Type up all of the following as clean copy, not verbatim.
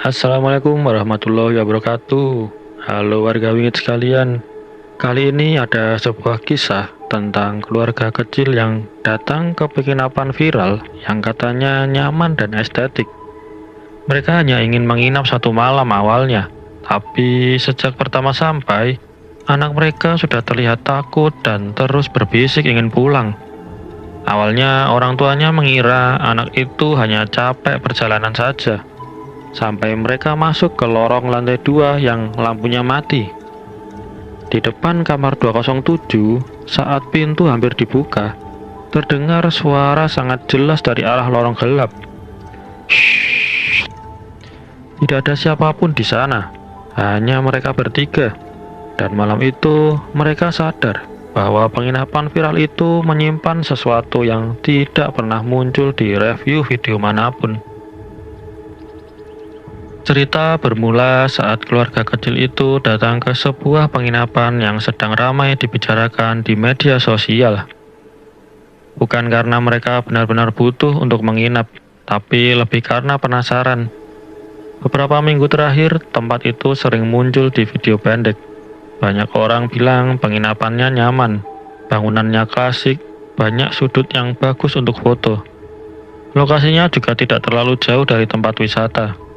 Assalamualaikum warahmatullahi wabarakatuh. Halo warga Wingit sekalian. Kali ini ada sebuah kisah tentang keluarga kecil yang datang ke penginapan viral yang katanya nyaman dan estetik. Mereka hanya ingin menginap satu malam awalnya, tapi sejak pertama sampai, anak mereka sudah terlihat takut dan terus berbisik ingin pulang. Awalnya orang tuanya mengira anak itu hanya capek perjalanan saja. Sampai mereka masuk ke lorong lantai 2 yang lampunya mati. Di depan kamar 207, saat pintu hampir dibuka, terdengar suara sangat jelas dari arah lorong gelap. Shh, tidak ada siapapun di sana, hanya mereka bertiga. Dan malam itu, mereka sadar bahwa penginapan viral itu menyimpan sesuatu yang tidak pernah muncul di review video manapun. Cerita bermula saat keluarga kecil itu datang ke sebuah penginapan yang sedang ramai dibicarakan di media sosial. Bukan karena mereka benar-benar butuh untuk menginap, tapi lebih karena penasaran. Beberapa minggu terakhir, tempat itu sering muncul di video pendek. Banyak orang bilang penginapannya nyaman, bangunannya klasik, banyak sudut yang bagus untuk foto. Lokasinya juga tidak terlalu jauh dari tempat wisata.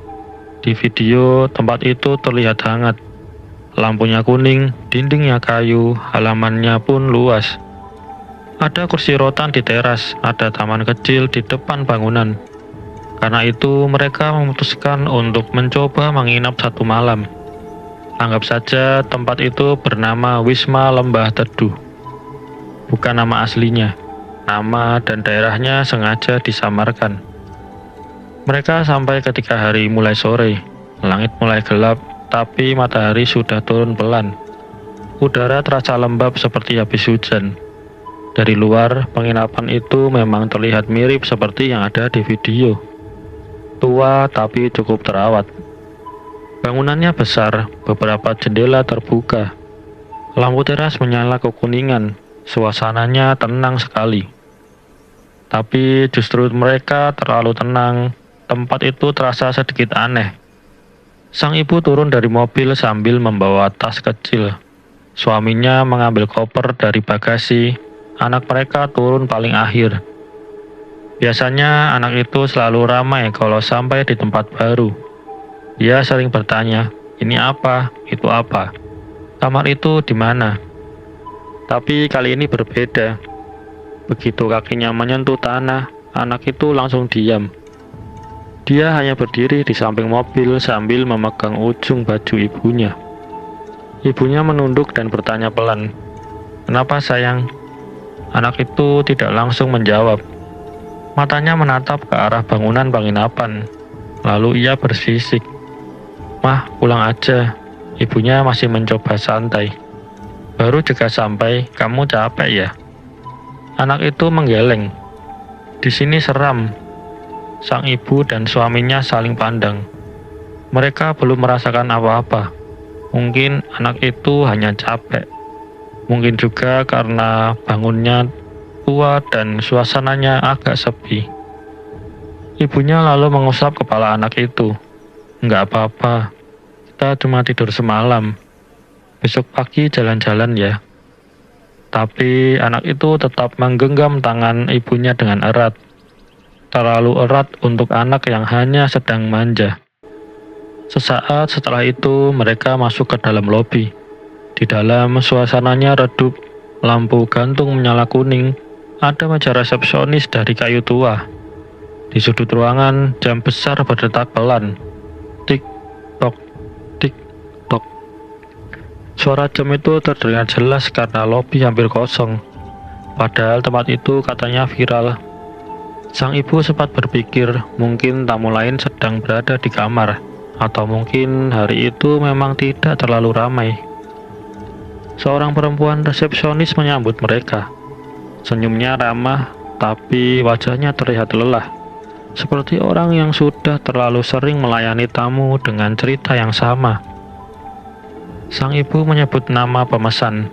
Di video, tempat itu terlihat hangat. Lampunya kuning, dindingnya kayu, halamannya pun luas. Ada kursi rotan di teras, ada taman kecil di depan bangunan. Karena itu, mereka memutuskan untuk mencoba menginap satu malam. Anggap saja tempat itu bernama Wisma Lembah Teduh. Bukan nama aslinya. Nama dan daerahnya sengaja disamarkan. Mereka sampai ketika hari mulai sore. Langit mulai gelap, tapi matahari sudah turun pelan. Udara terasa lembab seperti habis hujan. Dari luar, penginapan itu memang terlihat mirip seperti yang ada di video. Tua tapi cukup terawat. Bangunannya besar, beberapa jendela terbuka. Lampu teras menyala kekuningan, suasananya tenang sekali. Tapi justru mereka terlalu tenang. Tempat itu terasa sedikit aneh. Sang ibu turun dari mobil sambil membawa tas kecil. Suaminya mengambil koper dari bagasi. Anak mereka turun paling akhir. Biasanya anak itu selalu ramai kalau sampai di tempat baru. Dia sering bertanya, ini apa, itu apa, kamar itu di mana. Tapi kali ini berbeda. Begitu kakinya menyentuh tanah, anak itu langsung diam. Dia hanya berdiri di samping mobil sambil memegang ujung baju ibunya. Ibunya menunduk dan bertanya pelan, "Kenapa sayang?" Anak itu tidak langsung menjawab. Matanya menatap ke arah bangunan penginapan. Lalu ia bersisik, "Mah, pulang aja." Ibunya masih mencoba santai. "Baru juga sampai, kamu capek ya?" Anak itu menggeleng. "Di sini seram." Sang ibu dan suaminya saling pandang. Mereka belum merasakan apa-apa. Mungkin anak itu hanya capek. Mungkin juga karena bangunnya tua dan suasananya agak sepi. Ibunya lalu mengusap kepala anak itu. "Enggak apa-apa, kita cuma tidur semalam. Besok pagi jalan-jalan ya." Tapi anak itu tetap menggenggam tangan ibunya dengan erat. Terlalu erat untuk anak yang hanya sedang manja. Sesaat setelah itu, mereka masuk ke dalam lobi. Di dalam, suasananya redup, lampu gantung menyala kuning, ada meja resepsionis dari kayu tua. Di sudut ruangan, jam besar berdetak pelan. Tik, tok, tik, tok. Suara jam itu terdengar jelas karena lobi hampir kosong. Padahal tempat itu katanya viral. Sang ibu sempat berpikir mungkin tamu lain sedang berada di kamar, atau mungkin hari itu memang tidak terlalu ramai. Seorang perempuan resepsionis menyambut mereka. Senyumnya ramah, tapi wajahnya terlihat lelah, seperti orang yang sudah terlalu sering melayani tamu dengan cerita yang sama. Sang ibu menyebut nama pemesan.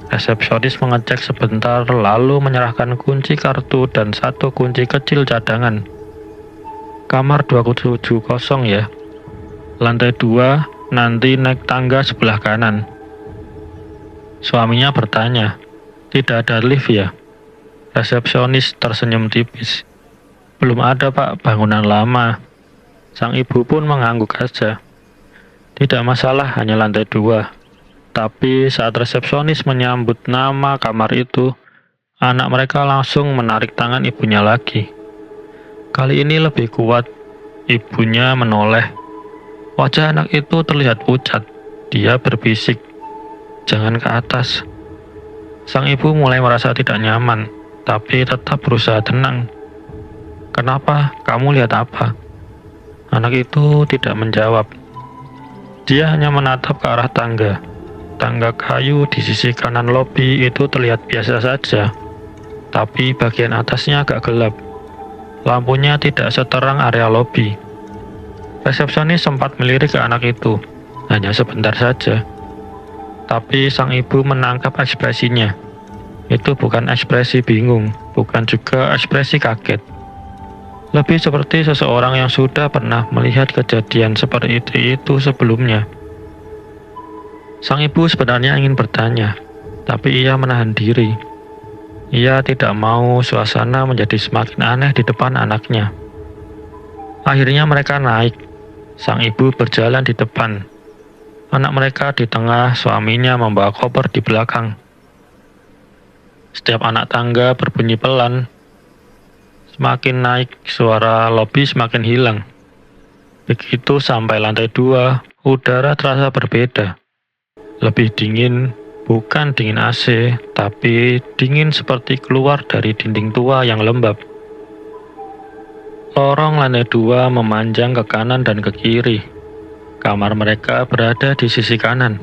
Resepsionis mengecek sebentar lalu menyerahkan kunci kartu dan satu kunci kecil cadangan. "Kamar 270 ya?" Lantai 2, nanti naik tangga sebelah kanan. Suaminya bertanya, tidak ada lift ya? Resepsionis tersenyum tipis. Belum ada Pak, bangunan lama. Sang ibu pun mengangguk aja. Tidak masalah, hanya lantai 2. Tapi saat resepsionis menyambut nama kamar itu, anak mereka langsung menarik tangan ibunya lagi. Kali ini lebih kuat. Ibunya menoleh. Wajah anak itu terlihat pucat. Dia berbisik, "Jangan ke atas." Sang ibu mulai merasa tidak nyaman, tapi tetap berusaha tenang. "Kenapa? Kamu lihat apa?" Anak itu tidak menjawab. Dia hanya menatap ke arah tangga. Tangga kayu di sisi kanan lobi itu terlihat biasa saja, tapi bagian atasnya agak gelap. Lampunya tidak seterang area lobi. Resepsionis sempat melirik ke anak itu, hanya sebentar saja. Tapi sang ibu menangkap ekspresinya. Itu bukan ekspresi bingung, bukan juga ekspresi kaget. Lebih seperti seseorang yang sudah pernah melihat kejadian seperti itu sebelumnya. Sang ibu sebenarnya ingin bertanya, tapi ia menahan diri. Ia tidak mau suasana menjadi semakin aneh di depan anaknya. Akhirnya mereka naik. Sang ibu berjalan di depan. Anak mereka di tengah, suaminya membawa koper di belakang. Setiap anak tangga berbunyi pelan. Semakin naik, suara lobi semakin hilang. Begitu sampai lantai 2, udara terasa berbeda. Lebih dingin, bukan dingin AC, tapi dingin seperti keluar dari dinding tua yang lembab. Lorong lantai 2 memanjang ke kanan dan ke kiri. Kamar mereka berada di sisi kanan.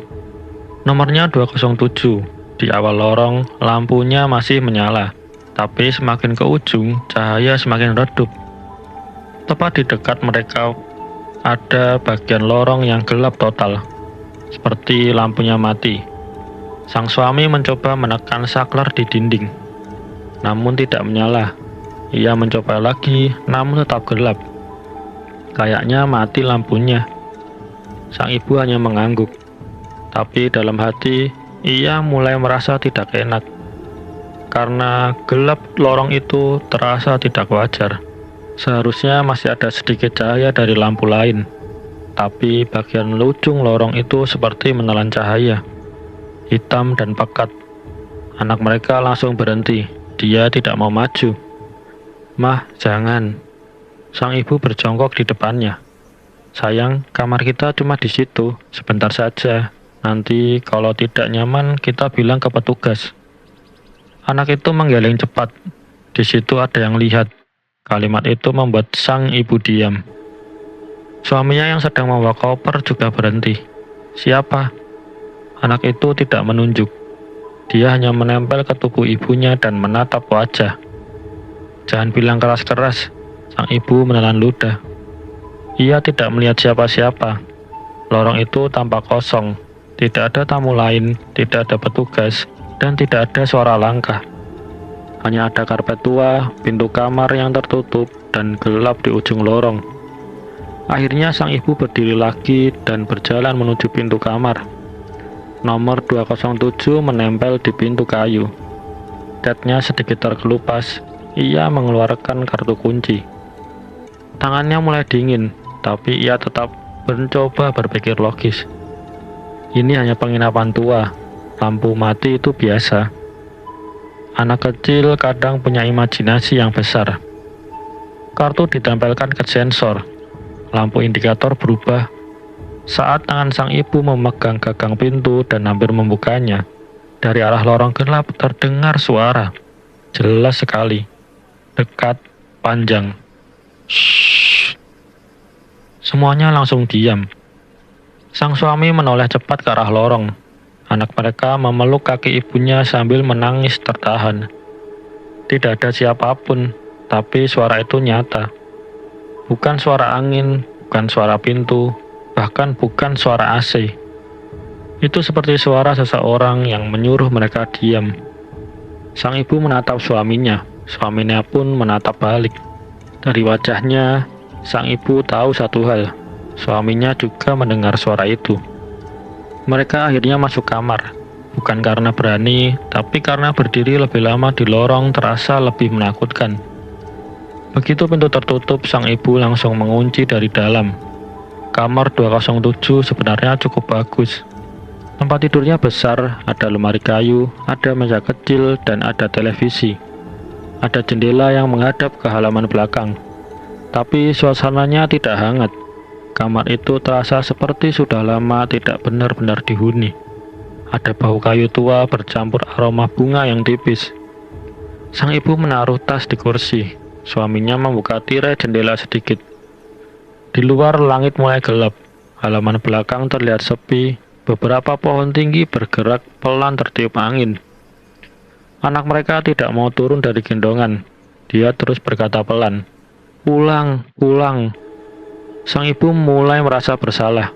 Nomornya 207. Di awal lorong, lampunya masih menyala, tapi semakin ke ujung, cahaya semakin redup. Tepat di dekat mereka, ada bagian lorong yang gelap total. Seperti lampunya mati. Sang suami mencoba menekan saklar di dinding, namun tidak menyala. Ia mencoba lagi, namun tetap gelap. Kayaknya mati lampunya. Sang ibu hanya mengangguk, tapi dalam hati ia mulai merasa tidak enak. Karena gelap lorong itu terasa tidak wajar. Seharusnya masih ada sedikit cahaya dari lampu lain. Tapi bagian ujung lorong itu seperti menelan cahaya, hitam dan pekat. Anak mereka langsung berhenti. Dia tidak mau maju. "Mah, jangan." Sang ibu berjongkok di depannya. "Sayang, kamar kita cuma di situ, sebentar saja. Nanti kalau tidak nyaman, kita bilang ke petugas." Anak itu menggeleng cepat. "Di situ ada yang lihat." Kalimat itu membuat sang ibu diam. Suaminya yang sedang membawa koper juga berhenti. "Siapa?" Anak itu tidak menunjuk. Dia hanya menempel ke tubuh ibunya dan menatap wajah. "Jangan bilang keras-keras." Sang ibu menelan ludah. Ia tidak melihat siapa-siapa. Lorong itu tampak kosong. Tidak ada tamu lain, tidak ada petugas, dan tidak ada suara langkah. Hanya ada karpet tua, pintu kamar yang tertutup, dan gelap di ujung lorong. Akhirnya sang ibu berdiri lagi dan berjalan menuju pintu kamar. Nomor 207 menempel di pintu kayu. Catnya sedikit terkelupas. Ia mengeluarkan kartu kunci. Tangannya mulai dingin, tapi ia tetap mencoba berpikir logis. Ini hanya penginapan tua. Lampu mati itu biasa. Anak kecil kadang punya imajinasi yang besar. Kartu ditempelkan ke sensor. Lampu indikator berubah. Saat tangan sang ibu memegang gagang pintu dan hampir membukanya, dari arah lorong gelap terdengar suara. Jelas sekali. Dekat, panjang. Shh. Semuanya langsung diam. Sang suami menoleh cepat ke arah lorong. Anak mereka memeluk kaki ibunya sambil menangis tertahan. Tidak ada siapapun, tapi suara itu nyata. Bukan suara angin, bukan suara pintu, bahkan bukan suara AC. Itu seperti suara seseorang yang menyuruh mereka diam. Sang ibu menatap suaminya pun menatap balik. Dari wajahnya, sang ibu tahu satu hal. Suaminya juga mendengar suara itu. Mereka akhirnya masuk kamar, bukan karena berani, tapi karena berdiri lebih lama di lorong terasa lebih menakutkan. Begitu pintu tertutup, sang ibu langsung mengunci dari dalam. Kamar 207 sebenarnya cukup bagus. Tempat tidurnya besar, ada lemari kayu, ada meja kecil, dan ada televisi. Ada jendela yang menghadap ke halaman belakang. Tapi suasananya tidak hangat. Kamar itu terasa seperti sudah lama tidak benar-benar dihuni. Ada bau kayu tua bercampur aroma bunga yang tipis. Sang ibu menaruh tas di kursi. Suaminya membuka tirai jendela sedikit. Di luar langit mulai gelap. Halaman belakang terlihat sepi. Beberapa pohon tinggi bergerak pelan tertiup angin. Anak mereka tidak mau turun dari gendongan. Dia terus berkata pelan, "Pulang, pulang." Sang ibu mulai merasa bersalah.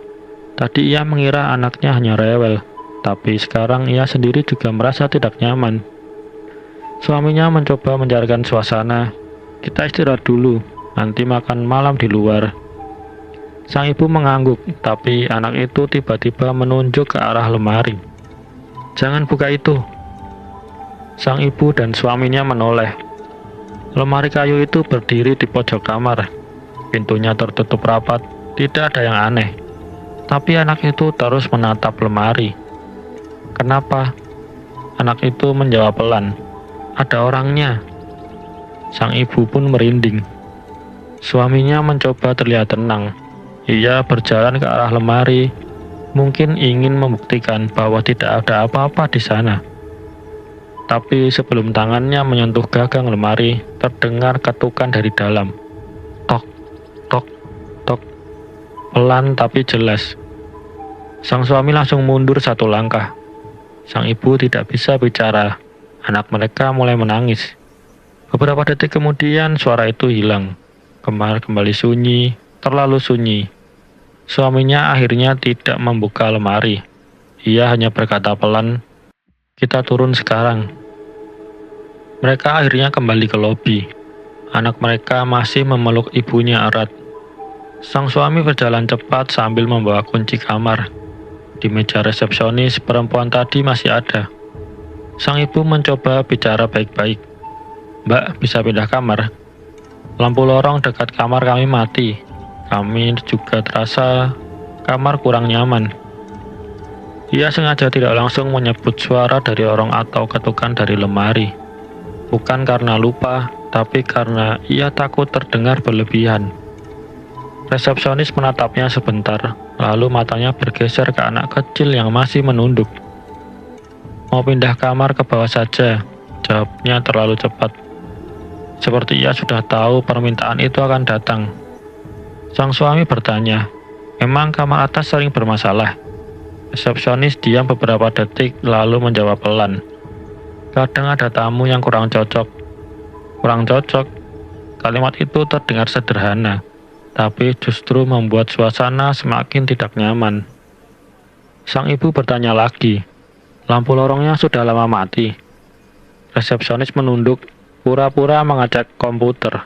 Tadi ia mengira anaknya hanya rewel, tapi sekarang ia sendiri juga merasa tidak nyaman. Suaminya mencoba mencairkan suasana. "Kita istirahat dulu, nanti makan malam di luar." Sang ibu mengangguk, tapi anak itu tiba-tiba menunjuk ke arah lemari. "Jangan buka itu." Sang ibu dan suaminya menoleh. Lemari kayu itu berdiri di pojok kamar. Pintunya tertutup rapat, tidak ada yang aneh. Tapi anak itu terus menatap lemari. "Kenapa?" Anak itu menjawab pelan, "Ada orangnya." Sang ibu pun merinding. Suaminya mencoba terlihat tenang. Ia berjalan ke arah lemari, mungkin ingin membuktikan bahwa tidak ada apa-apa di sana. Tapi sebelum tangannya menyentuh gagang lemari, terdengar ketukan dari dalam. Tok, tok, tok. Pelan tapi jelas. Sang suami langsung mundur satu langkah. Sang ibu tidak bisa bicara. Anak mereka mulai menangis. Beberapa detik kemudian suara itu hilang. Kamar kembali sunyi, terlalu sunyi. Suaminya akhirnya tidak membuka lemari. Ia hanya berkata pelan, "Kita turun sekarang." Mereka akhirnya kembali ke lobi. Anak mereka masih memeluk ibunya erat. Sang suami berjalan cepat sambil membawa kunci kamar. Di meja resepsionis, perempuan tadi masih ada. Sang ibu mencoba bicara baik-baik. "Mbak, bisa pindah kamar? Lampu lorong dekat kamar kami mati. Kami juga terasa kamar kurang nyaman." Ia sengaja tidak langsung menyebut suara dari orang atau ketukan dari lemari. Bukan karena lupa, tapi karena ia takut terdengar berlebihan. Resepsionis menatapnya sebentar, lalu matanya bergeser ke anak kecil yang masih menunduk. "Mau pindah kamar ke bawah saja," jawabnya terlalu cepat. Seperti ia sudah tahu permintaan itu akan datang. Sang suami bertanya, "Memang kamar atas sering bermasalah?" Resepsionis diam beberapa detik lalu menjawab pelan, "Kadang ada tamu yang kurang cocok." Kurang cocok? Kalimat itu terdengar sederhana, tapi justru membuat suasana semakin tidak nyaman. Sang ibu bertanya lagi, "Lampu lorongnya sudah lama mati?" Resepsionis menunduk, pura-pura mengecek komputer.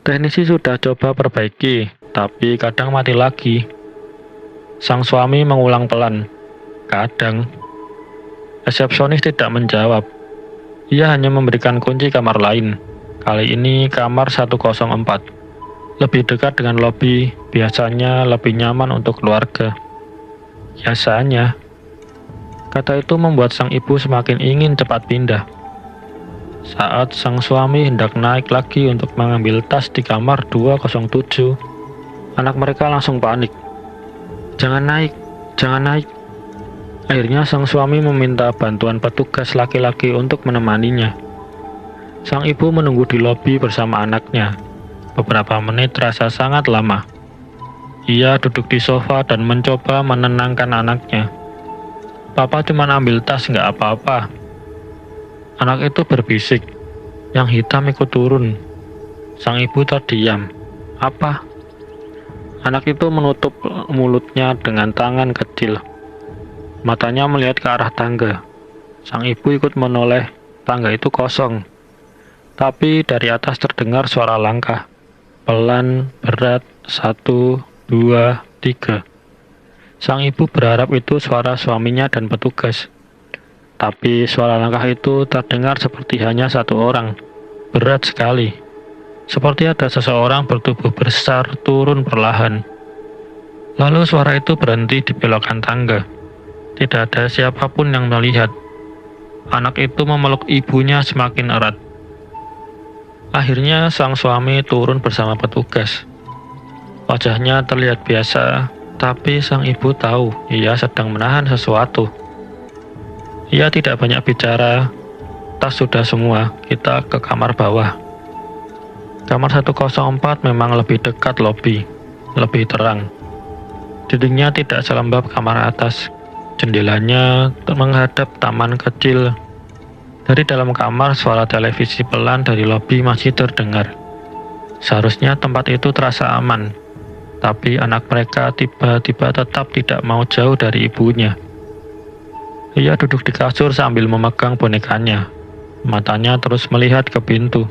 "Teknisi sudah coba perbaiki, tapi kadang mati lagi." Sang suami mengulang pelan, "Kadang." Resepsionis tidak menjawab. Ia hanya memberikan kunci kamar lain. Kali ini kamar 104. Lebih dekat dengan lobi, biasanya lebih nyaman untuk keluarga. Biasanya. Kata itu membuat sang ibu semakin ingin cepat pindah. Saat sang suami hendak naik lagi untuk mengambil tas di kamar 207, anak mereka langsung panik. "Jangan naik, jangan naik." Akhirnya sang suami meminta bantuan petugas laki-laki untuk menemaninya. Sang ibu menunggu di lobi bersama anaknya. Beberapa menit terasa sangat lama. Ia duduk di sofa dan mencoba menenangkan anaknya. "Papa cuma ambil tas, nggak apa-apa." Anak itu berbisik. "Yang hitam ikut turun." Sang ibu terdiam. "Apa?" Anak itu menutup mulutnya dengan tangan kecil. Matanya melihat ke arah tangga. Sang ibu ikut menoleh. Tangga itu kosong. Tapi dari atas terdengar suara langkah. Pelan, berat, 1, 2, 3. Sang ibu berharap itu suara suaminya dan petugas. Tapi suara langkah itu terdengar seperti hanya satu orang. Berat sekali. Seperti ada seseorang bertubuh besar turun perlahan. Lalu suara itu berhenti di belokan tangga. Tidak ada siapapun yang melihat. Anak itu memeluk ibunya semakin erat. Akhirnya sang suami turun bersama petugas. Wajahnya terlihat biasa, tapi sang ibu tahu ia sedang menahan sesuatu. Ia tidak banyak bicara. Tas sudah semua, kita ke kamar bawah. Kamar 104 memang lebih dekat lobi, lebih terang. Dindingnya tidak selembab kamar atas. Jendelanya menghadap taman kecil. Dari dalam kamar, suara televisi pelan dari lobi masih terdengar. Seharusnya tempat itu terasa aman. Tapi anak mereka tiba-tiba tetap tidak mau jauh dari ibunya. Ia duduk di kasur sambil memegang bonekanya. Matanya terus melihat ke pintu.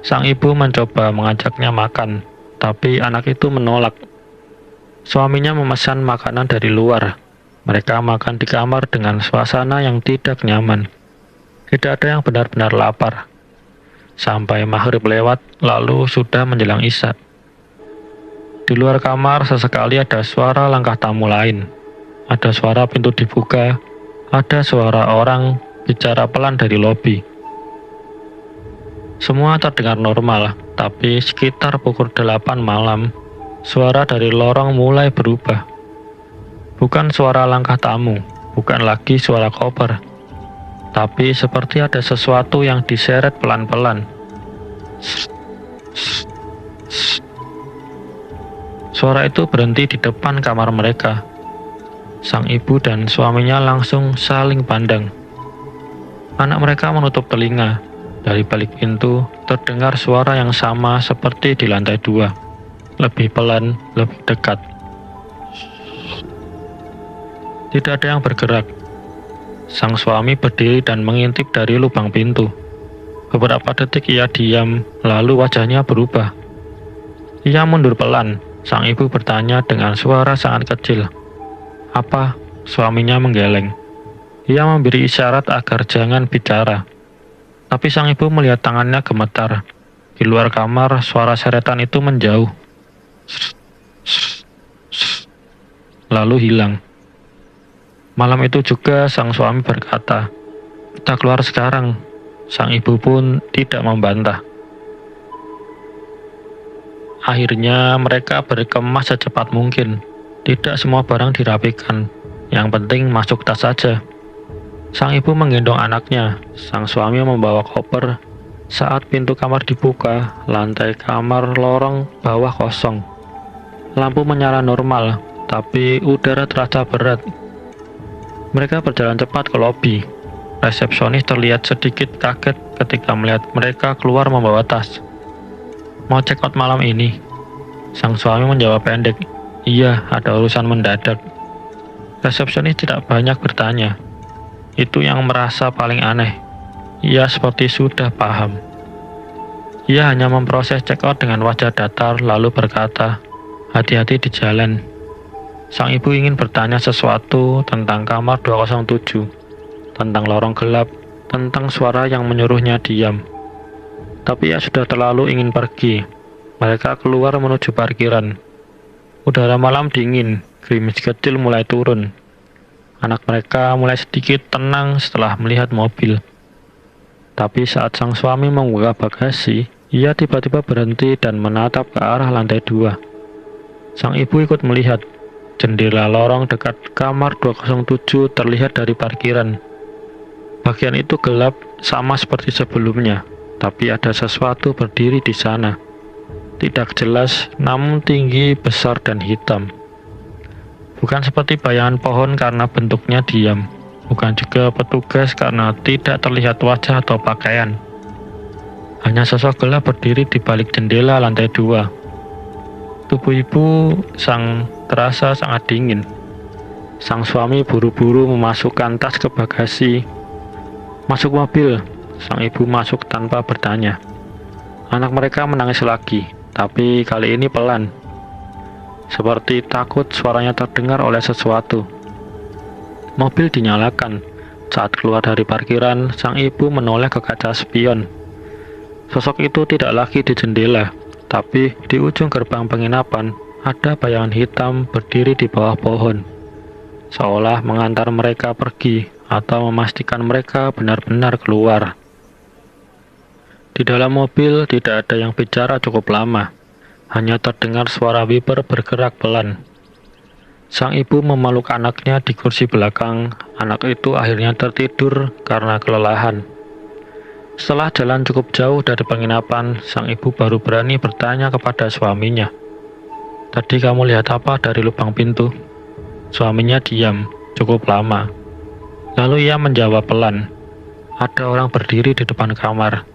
Sang ibu mencoba mengajaknya makan, tapi anak itu menolak. Suaminya memesan makanan dari luar. Mereka makan di kamar dengan suasana yang tidak nyaman. Tidak ada yang benar-benar lapar. Sampai maghrib lewat, lalu sudah menjelang isya. Di luar kamar sesekali ada suara langkah tamu lain. Ada suara pintu dibuka. Ada suara orang bicara pelan dari lobi. Semua terdengar normal, tapi sekitar pukul 8 malam, suara dari lorong mulai berubah. Bukan suara langkah tamu, bukan lagi suara koper, tapi seperti ada sesuatu yang diseret pelan-pelan. Suara itu berhenti di depan kamar mereka. Sang ibu dan suaminya langsung saling pandang. Anak mereka menutup telinga. Dari balik pintu, terdengar suara yang sama seperti di lantai 2. Lebih pelan, lebih dekat. Tidak ada yang bergerak. Sang suami berdiri dan mengintip dari lubang pintu. Beberapa detik ia diam, lalu wajahnya berubah. Ia mundur pelan. Sang ibu bertanya dengan suara sangat kecil. Apa? Suaminya menggeleng. Ia memberi isyarat agar jangan bicara. Tapi sang ibu melihat tangannya gemetar. Di luar kamar, suara seretan itu menjauh. Lalu hilang. Malam itu juga sang suami berkata, "Kita keluar sekarang." Sang ibu pun tidak membantah. Akhirnya mereka berkemas secepat mungkin. Tidak semua barang dirapikan. Yang penting masuk tas saja. Sang ibu menggendong anaknya. Sang suami membawa koper. Saat pintu kamar dibuka, lantai kamar lorong bawah kosong. Lampu menyala normal, tapi udara terasa berat. Mereka berjalan cepat ke lobi. Resepsionis terlihat sedikit kaget ketika melihat mereka keluar membawa tas. "Mau check out malam ini?" Sang suami menjawab pendek, "Iya, ada urusan mendadak." Resepsionis tidak banyak bertanya. Itu yang merasa paling aneh. Ia seperti sudah paham. Ia hanya memproses check out dengan wajah datar lalu berkata, "Hati-hati di jalan." Sang ibu ingin bertanya sesuatu tentang kamar 207, tentang lorong gelap, tentang suara yang menyuruhnya diam. Tapi ia sudah terlalu ingin pergi. Mereka keluar menuju parkiran. Udara malam dingin, gerimis kecil mulai turun. Anak mereka mulai sedikit tenang setelah melihat mobil. Tapi saat sang suami membuka bagasi, ia tiba-tiba berhenti dan menatap ke arah lantai 2. Sang ibu ikut melihat. Jendela lorong dekat kamar 207 terlihat dari parkiran. Bagian itu gelap sama seperti sebelumnya, tapi ada sesuatu berdiri di sana. Tidak jelas, namun tinggi, besar, dan hitam. Bukan seperti bayangan pohon karena bentuknya diam. Bukan juga petugas karena tidak terlihat wajah atau pakaian. Hanya sosok gelap berdiri di balik jendela lantai 2. Tubuh ibu terasa sangat dingin. Sang suami buru-buru memasukkan tas ke bagasi. "Masuk mobil." Sang ibu masuk tanpa bertanya. Anak mereka menangis lagi, tapi kali ini pelan. seperti takut suaranya terdengar oleh sesuatu. Mobil dinyalakan. Saat keluar dari parkiran, sang ibu menoleh ke kaca spion. Sosok itu tidak lagi di jendela, tapi di ujung gerbang penginapan ada bayangan hitam berdiri di bawah pohon, seolah mengantar mereka pergi atau memastikan mereka benar-benar keluar. Di dalam mobil tidak ada yang bicara cukup lama, hanya terdengar suara wiper bergerak pelan. Sang ibu memeluk anaknya di kursi belakang. Anak itu akhirnya tertidur karena kelelahan. Setelah jalan cukup jauh dari penginapan, sang ibu baru berani bertanya kepada suaminya, "Tadi kamu lihat apa dari lubang pintu?" Suaminya diam cukup lama. Lalu ia menjawab pelan, "Ada orang berdiri di depan kamar."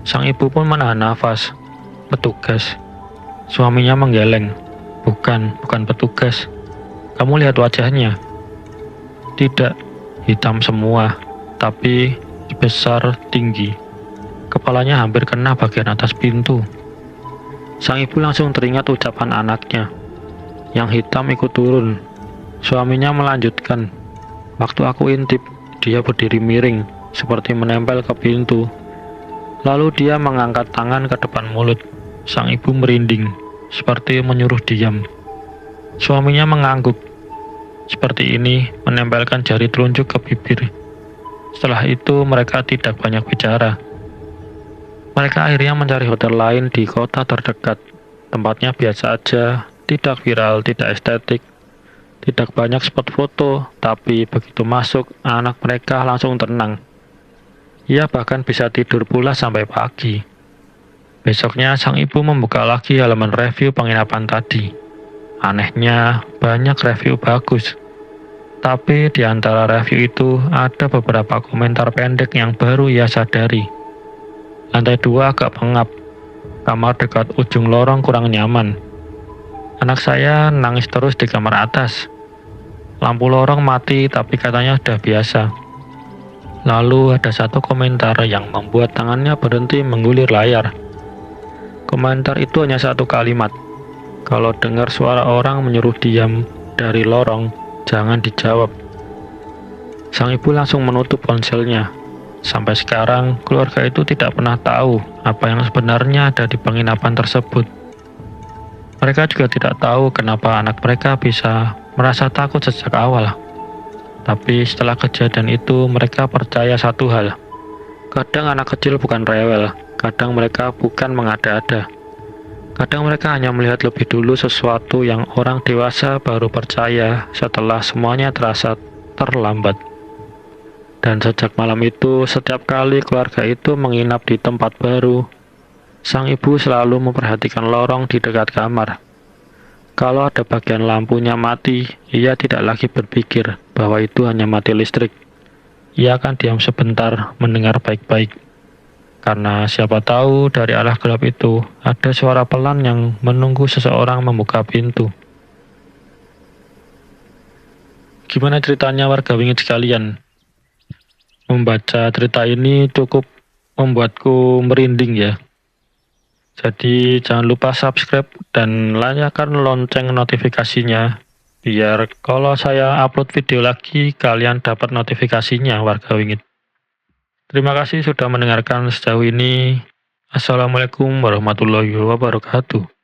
Sang ibu pun menahan nafas. "Petugas." Suaminya menggeleng. Bukan petugas. Kamu lihat wajahnya?" "Tidak, hitam semua, tapi besar, tinggi. Kepalanya hampir kena bagian atas pintu." Sang ibu langsung teringat ucapan anaknya. Yang hitam ikut turun. Suaminya melanjutkan, "Waktu aku intip, dia berdiri miring, seperti menempel ke pintu. Lalu dia mengangkat tangan ke depan mulut." Sang ibu merinding, seperti menyuruh diam. Suaminya mengangguk, seperti ini, menempelkan jari telunjuk ke bibir. Setelah itu mereka tidak banyak bicara. Mereka akhirnya mencari hotel lain di kota terdekat. Tempatnya biasa aja, tidak viral, tidak estetik, tidak banyak spot foto, tapi begitu masuk, anak mereka langsung tenang. Ia bahkan bisa tidur pula sampai pagi. Besoknya sang ibu membuka lagi halaman review penginapan tadi. Anehnya, banyak review bagus. Tapi di antara review itu ada beberapa komentar pendek yang baru ia sadari. Lantai 2 agak pengap. Kamar dekat ujung lorong kurang nyaman. Anak saya nangis terus di kamar atas. Lampu lorong mati tapi katanya sudah biasa. Lalu ada satu komentar yang membuat tangannya berhenti menggulir layar. Komentar itu hanya satu kalimat. "Kalau dengar suara orang menyuruh diam dari lorong, jangan dijawab." Sang ibu langsung menutup ponselnya. Sampai sekarang, keluarga itu tidak pernah tahu apa yang sebenarnya ada di penginapan tersebut. Mereka juga tidak tahu kenapa anak mereka bisa merasa takut sejak awal. Tapi setelah kejadian itu, mereka percaya satu hal. Kadang anak kecil bukan rewel, kadang mereka bukan mengada-ada. Kadang mereka hanya melihat lebih dulu sesuatu yang orang dewasa baru percaya setelah semuanya terasa terlambat. Dan sejak malam itu, setiap kali keluarga itu menginap di tempat baru, sang ibu selalu memperhatikan lorong di dekat kamar. Kalau ada bagian lampunya mati, ia tidak lagi berpikir bahwa itu hanya mati listrik. Ia akan diam sebentar, mendengar baik-baik. Karena siapa tahu dari arah gelap itu ada suara pelan yang menunggu seseorang membuka pintu. Gimana ceritanya warga Wingit sekalian? Membaca cerita ini cukup membuatku merinding ya. Jadi jangan lupa subscribe dan nyalakan lonceng notifikasinya, biar kalau saya upload video lagi kalian dapat notifikasinya warga Wingit. Terima kasih sudah mendengarkan sejauh ini. Assalamualaikum warahmatullahi wabarakatuh.